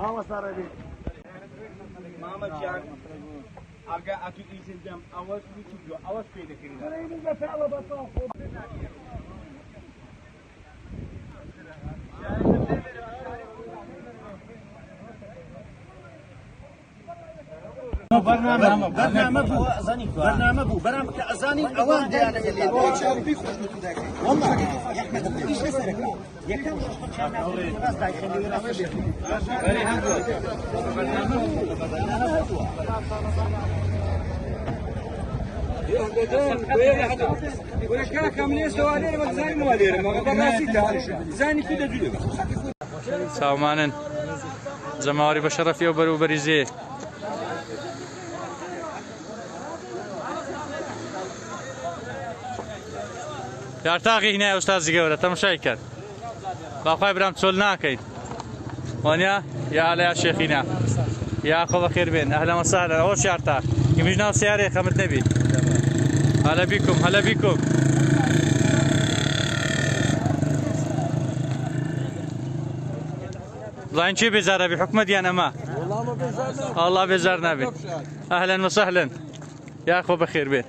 اه صار لي محمد جان اگه اکی ایزن دم آواز میچیدو آواز پیدا کردن این بفعل بطاف برنامه بو برنامه كأذاني أوان ديانا اللي والله يا أحمد إيش بسرك يا كم الناس دا يخلي ولا كاملين سوالين ولا زاني موالين ما براسي زاني كده جلو سامانن زماري بشرف يوبر وبريزي يرتاقي هنا يا أستاذ جورة تمشي كر باقي برام تسولنا كيد ونيا يا علي يا شيخنا يا أخو بخير بين أهلا وسهلا أول شيء أرتاح يمجنا سيارة خمت نبي هلا بكم هلا بكم ضاين شي بزارة بحكم ديانا ما والله ما بزارنا الله بزارنا به أهلا وسهلا يا أخو بخير بين